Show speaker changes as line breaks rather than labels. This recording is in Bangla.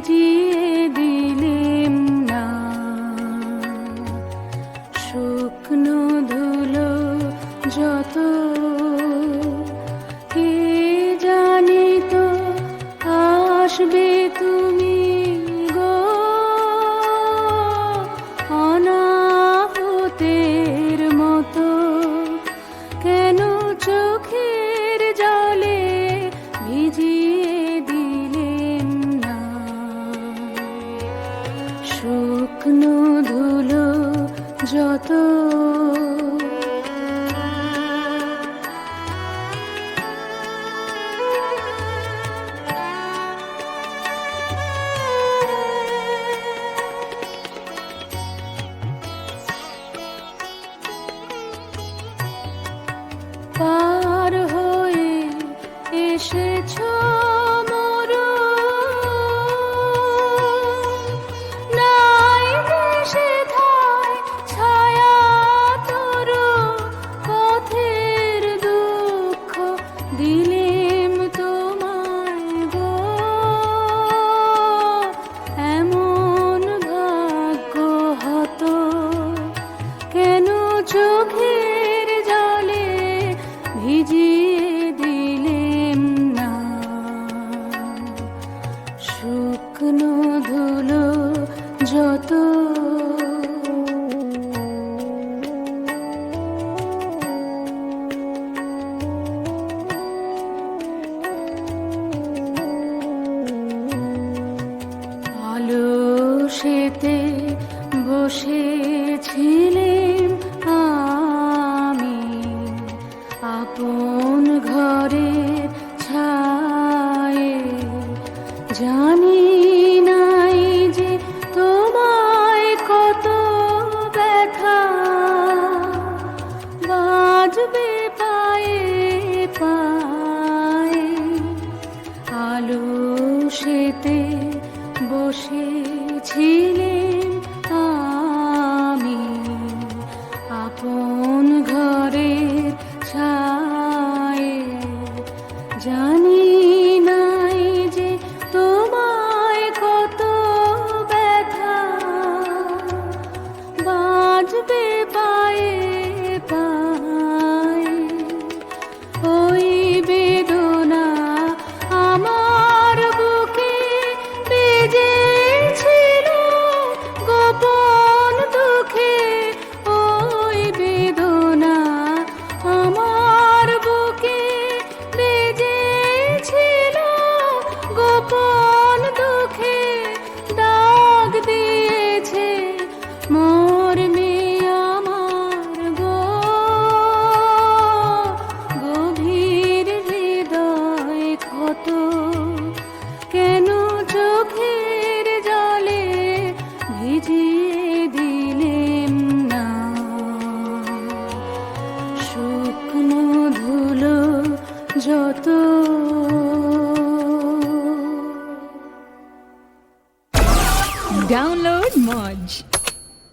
ভিজিয়ে দিলেম না। শুকনো ধুলো যত কে জানি তো আসবে তুমি গো, অনাহতের মতো কেন চোখের জলে ভিজিয়ে দিলেন না। শুকনো ধুলো যত পার হয়ে এসেছ মরণ, নাই দেশে ঠাঁই ছায়া তরু, পথের দুঃখ দিলেম তোমায় গো, এমন ভাগ্য হতো কেন চোখের জলে ভিজিয়ে দিলেম না। শুকনো ধুলো যত আলসেতে বসেছিলেম আমি, আপন ঘরের ছায়ে, জানি নাই যে তোমায় কত ব্যথা বাজবে পায়ে পায়ে। আলসেতে বসেছিলেম আমি, আপন ঘরের ছায়ে, জানি নাই যে তোমায় কত ব্যথা বাজবে পায়ে পায়ে। ওই বেদনা আমার বুকে বেজেছিল গোপন দুঃখে, ওই বেদনা আমার বুকে বেজেছিল গোপন দুঃখে, দাগ দিয়েছে মর্মে আমার গো, গভীর হৃদয় ক্ষত কেন চোখের জলে ভিজিয়ে দিলেম না। শুকনো ধুলো যত